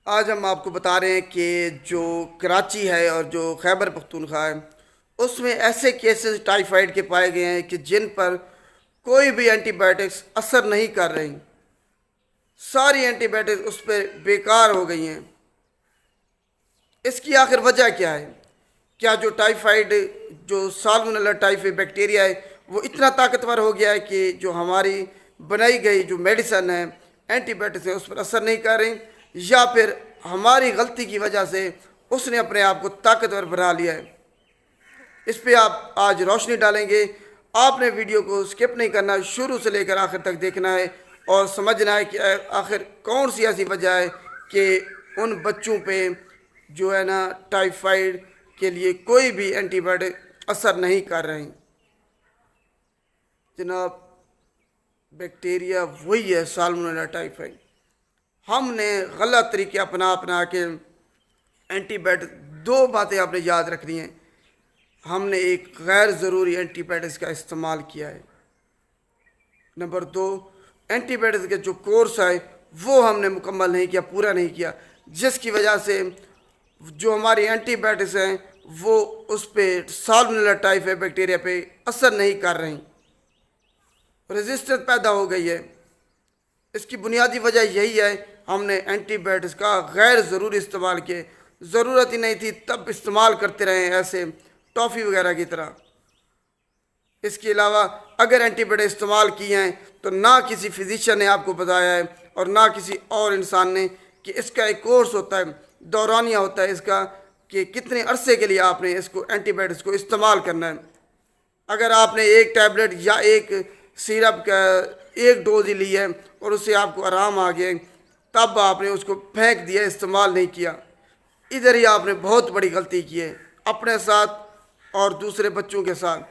آج ہم آپ کو بتا رہے ہیں کہ جو کراچی ہے اور جو خیبر پختونخوا ہے اس میں ایسے کیسز ٹائیفائڈ کے پائے گئے ہیں کہ جن پر کوئی بھی اینٹی بائیوٹکس اثر نہیں کر رہی. ساری اینٹی بائیوٹکس اس پہ بیکار ہو گئی ہیں. اس کی آخر وجہ کیا ہے؟ کیا جو ٹائیفائڈ جو سالمونیلا ٹائفی بیکٹیریا ہے وہ اتنا طاقتور ہو گیا ہے کہ جو ہماری بنائی گئی جو میڈیسن ہے اینٹی بائیوٹکس ہے اس پر اثر نہیں کر رہی، یا پھر ہماری غلطی کی وجہ سے اس نے اپنے آپ کو طاقتور بنا لیا ہے؟ اس پہ آپ آج روشنی ڈالیں گے. آپ نے ویڈیو کو سکپ نہیں کرنا، شروع سے لے کر آخر تک دیکھنا ہے اور سمجھنا ہے کہ آخر کون سی ایسی وجہ ہے کہ ان بچوں پہ جو ہے نا ٹائیفائڈ کے لیے کوئی بھی اینٹی بائیوٹک اثر نہیں کر رہے ہیں. جناب، بیکٹیریا وہی ہے سالمونیلا ٹائفی. ہم نے غلط طریقے اپنا کے اینٹی بائیوٹک، دو باتیں آپ نے یاد رکھنی ہیں. ہم نے ایک غیر ضروری اینٹی بائیوٹکس کا استعمال کیا ہے. نمبر دو، اینٹی بائیوٹکس کا جو کورس ہے وہ ہم نے مکمل نہیں کیا، پورا نہیں کیا، جس کی وجہ سے جو ہماری اینٹی بائیوٹکس ہیں وہ اس پہ سالمونیلا ٹائفی بیکٹیریا پہ اثر نہیں کر رہی، ریزسٹنس پیدا ہو گئی ہے. اس کی بنیادی وجہ یہی ہے، ہم نے اینٹی بائیوٹکس کا غیر ضروری استعمال کیے. ضرورت ہی نہیں تھی تب استعمال کرتے رہے ایسے ٹافی وغیرہ کی طرح. اس کے علاوہ اگر اینٹی بائیوٹک استعمال کیے ہیں تو نہ کسی فزیشین نے آپ کو بتایا ہے اور نہ کسی اور انسان نے کہ اس کا ایک کورس ہوتا ہے، دورانیہ ہوتا ہے اس کا، کہ کتنے عرصے کے لیے آپ نے اس کو اینٹی بائیوٹکس کو استعمال کرنا ہے. اگر آپ نے ایک ٹیبلٹ یا ایک سیرپ کا ایک ڈوز ہی لی ہے اور اس سے آپ کو آرام آ گیا تب آپ نے اس کو پھینک دیا، استعمال نہیں کیا، ادھر ہی آپ نے بہت بڑی غلطی کی ہے اپنے ساتھ اور دوسرے بچوں کے ساتھ.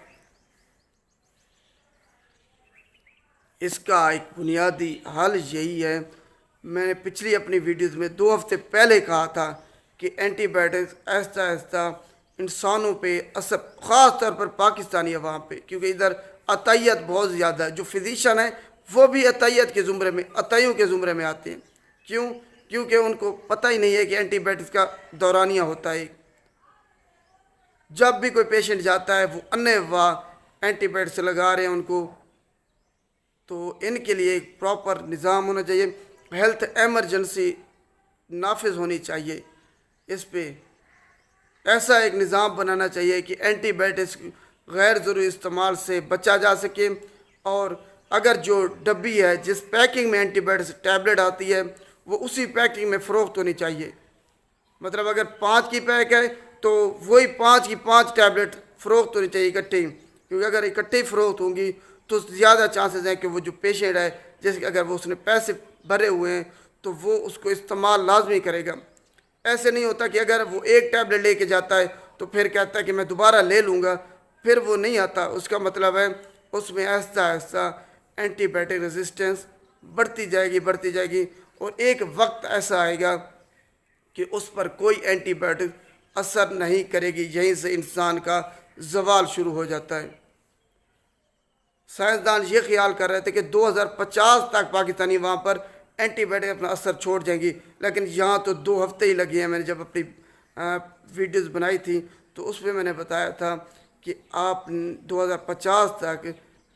اس کا ایک بنیادی حل یہی ہے. میں نے پچھلی اپنی ویڈیوز میں 2 ہفتے پہلے کہا تھا کہ اینٹی بائیوٹکس آہستہ آہستہ انسانوں پہ اثر، خاص طور پر پاکستانی عوام پہ، کیونکہ ادھر عطیت بہت زیادہ ہے. جو فزیشین ہیں وہ بھی عطیت کے زمرے میں، عطیوں کے زمرے میں آتے ہیں. کیونکہ ان کو پتہ ہی نہیں ہے کہ اینٹی بائیوٹکس کا دورانیہ ہوتا ہے. جب بھی کوئی پیشنٹ جاتا ہے وہ انے واہ اینٹی بائیوٹکس لگا رہے ہیں ان کو. تو ان کے لیے ایک پراپر نظام ہونا چاہیے، ہیلتھ ایمرجنسی نافذ ہونی چاہیے. اس پہ ایسا ایک نظام بنانا چاہیے کہ اینٹی بائیوٹکس غیر ضروری استعمال سے بچا جا سکے. اور اگر جو ڈبی ہے جس پیکنگ میں اینٹی بائیوٹکس ٹیبلٹ آتی ہے وہ اسی پیکنگ میں فروخت ہونی چاہیے. مطلب اگر 5 کی پیک ہے تو وہی 5 کی 5 ٹیبلٹ فروخت ہونی چاہیے اکٹھے، کیونکہ اگر اکٹھے فروخت ہوں گی تو زیادہ چانسز ہیں کہ وہ جو پیشنٹ ہے، جیسے کہ اگر وہ اس نے پیسے بھرے ہوئے ہیں تو وہ اس کو استعمال لازمی کرے گا. ایسے نہیں ہوتا کہ اگر وہ ایک ٹیبلٹ لے کے جاتا ہے تو پھر کہتا ہے کہ میں دوبارہ لے لوں گا، پھر وہ نہیں آتا. اس کا مطلب ہے اس میں آہستہ آہستہ اینٹی بائیوٹک ریزسٹنس بڑھتی جائے گی اور ایک وقت ایسا آئے گا کہ اس پر کوئی اینٹی بائیوٹک اثر نہیں کرے گی. یہیں سے انسان کا زوال شروع ہو جاتا ہے. سائنسدان یہ خیال کر رہے تھے کہ 2050 تک پاکستانی وہاں پر اینٹی بائیوٹک اپنا اثر چھوڑ جائیں گی، لیکن یہاں تو 2 ہفتے ہی لگے ہیں. میں نے جب اپنی ویڈیوز بنائی تھی تو اس میں میں نے بتایا تھا کہ آپ 2050 تک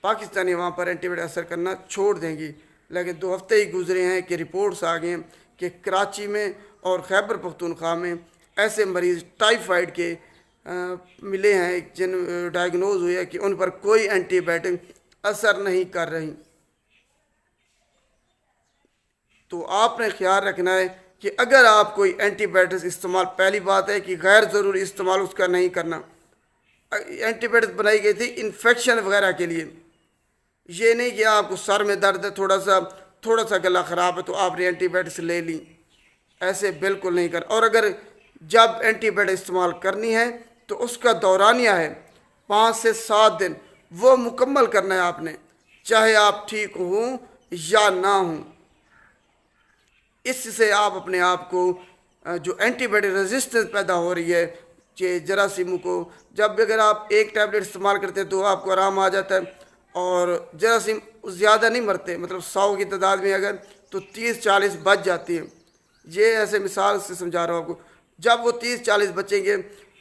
پاکستانی وہاں پر اینٹی بائیوٹک اثر کرنا چھوڑ دیں گی، لیکن 2 ہفتے ہی گزرے ہیں کہ رپورٹس آ گئے ہیں کہ کراچی میں اور خیبر پختونخوا میں ایسے مریض ٹائیفائڈ کے ملے ہیں جن ڈائیگنوز ہوئے کہ ان پر کوئی اینٹی بائیوٹک اثر نہیں کر رہی. تو آپ نے خیال رکھنا ہے کہ اگر آپ کوئی اینٹی بائیوٹکس استعمال، پہلی بات ہے کہ غیر ضروری استعمال اس کا نہیں کرنا. اینٹی بائیوٹکس بنائی گئی تھی انفیکشن وغیرہ کے لیے، یہ نہیں کہ آپ کو سر میں درد ہے، تھوڑا سا گلا خراب ہے تو آپ نے اینٹی بائیوٹکس لے لی. ایسے بالکل نہیں کر. اور اگر جب اینٹی بائیوٹک استعمال کرنی ہے تو اس کا دورانیہ ہے 5 سے 7 دن، وہ مکمل کرنا ہے آپ نے، چاہے آپ ٹھیک ہوں یا نہ ہوں. اس سے آپ اپنے آپ کو جو اینٹی بائیوٹک ریزسٹنس پیدا ہو رہی ہے کہ جراثیموں کو، جب بھی اگر آپ ایک ٹیبلٹ استعمال کرتے ہیں تو آپ کو آرام آ جاتا ہے اور جراثیم زیادہ نہیں مرتے. مطلب 100 کی تعداد میں اگر تو 30-40 بچ جاتی ہیں. یہ ایسے مثال سے سمجھا رہا ہوں آپ کو، جب وہ 30-40 بچیں گے،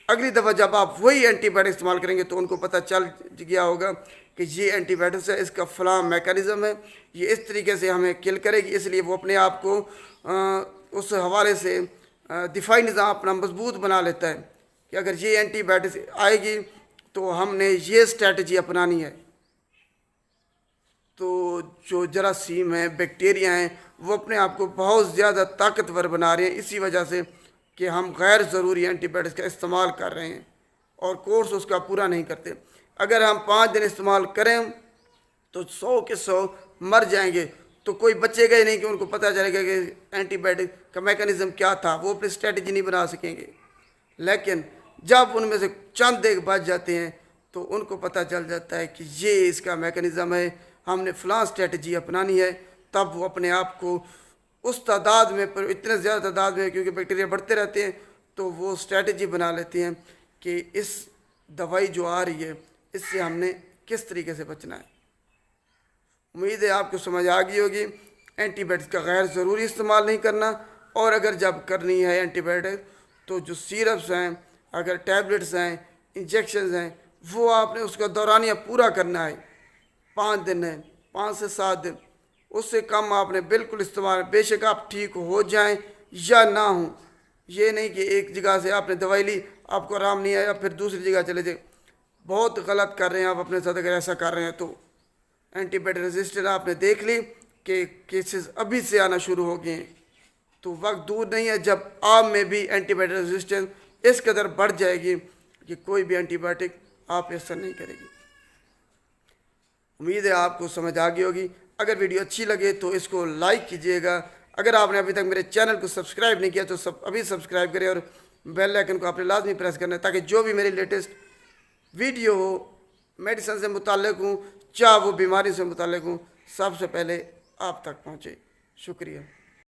اگلی دفعہ جب آپ وہی اینٹی بائیوٹک استعمال کریں گے تو ان کو پتہ چل گیا ہوگا کہ یہ اینٹی بائیوٹکس ہے، اس کا فلاں میکانزم ہے، یہ اس طریقے سے ہمیں کل کرے گی، اس لیے وہ اپنے آپ کو اس حوالے سے دفاعی نظام اپنا مضبوط بنا لیتا ہے کہ اگر یہ اینٹی بائیوٹکس آئے گی تو ہم نے یہ اسٹریٹجی اپنانی ہے۔ تو جو جراثیم ہیں، بیکٹیریا ہیں، وہ اپنے آپ کو بہت زیادہ طاقتور بنا رہے ہیں اسی وجہ سے کہ ہم غیر ضروری اینٹی بائیوٹکس کا استعمال کر رہے ہیں اور کورس اس کا پورا نہیں کرتے۔ اگر ہم 5 دن استعمال کریں تو 100 کے 100 مر جائیں گے، تو کوئی بچے گا ہی نہیں کہ ان کو پتہ چلے گا کہ اینٹی بائیوٹک کا میکانزم کیا تھا، وہ اپنی اسٹریٹجی نہیں بنا سکیں گے۔ لیکن جب ان میں سے چند ایک بچ جاتے ہیں تو ان کو پتہ چل جاتا ہے کہ یہ اس کا میکانزم ہے، ہم نے فلاں اسٹریٹجی اپنانی ہے، تب وہ اپنے آپ کو اس تعداد میں، پر اتنے زیادہ تعداد میں کیونکہ بیکٹیریا بڑھتے رہتے ہیں، تو وہ اسٹریٹجی بنا لیتے ہیں کہ اس دوائی جو آ رہی ہے اس سے ہم نے کس طریقے سے بچنا ہے۔ امید ہے آپ کو سمجھ آ گئی ہوگی۔ اینٹی بائیوٹکس کا غیر ضروری استعمال نہیں کرنا، اور اگر جب کرنی ہے اینٹی بائیوٹک تو جو سیرپس ہیں، اگر ٹیبلٹس ہیں، انجیکشنز ہیں، وہ آپ نے اس کا دورانیہ پورا کرنا ہے۔ 5 دن ہے، 5 سے 7 دن، اس سے کم آپ نے بالکل استعمال، بے شک آپ ٹھیک ہو جائیں یا نہ ہوں، یہ نہیں کہ ایک جگہ سے آپ نے دوائی لی، آپ کو آرام نہیں آیا پھر دوسری جگہ چلے جائیں۔ بہت غلط کر رہے ہیں آپ اپنے ساتھ اگر ایسا کر رہے ہیں تو۔ اینٹی بائیوٹک ریزسٹنٹ آپ نے دیکھ لی کہ کیسز ابھی سے آنا شروع ہو گئے ہیں، تو وقت دور نہیں ہے جب آپ میں بھی اینٹی بائیوٹک ریزسٹنس اس قدر بڑھ جائے گی کہ کوئی بھی اینٹی بائیوٹک آپ اثر نہیں کرے گی۔ امید ہے آپ کو سمجھ آ گئی ہوگی۔ اگر ویڈیو اچھی لگے تو اس کو لائک کیجیے گا، اگر آپ نے ابھی تک میرے چینل کو سبسکرائب نہیں کیا تو ابھی سبسکرائب کریں، اور بیل آئکن کو آپ نے لازمی پریس کرنا ہے تاکہ جو بھی میری لیٹسٹ ویڈیو ہو، میڈیسن سے متعلق ہوں چاہے وہ بیماری سے متعلق ہوں، سب سے پہلے آپ تک پہنچے۔ شکریہ۔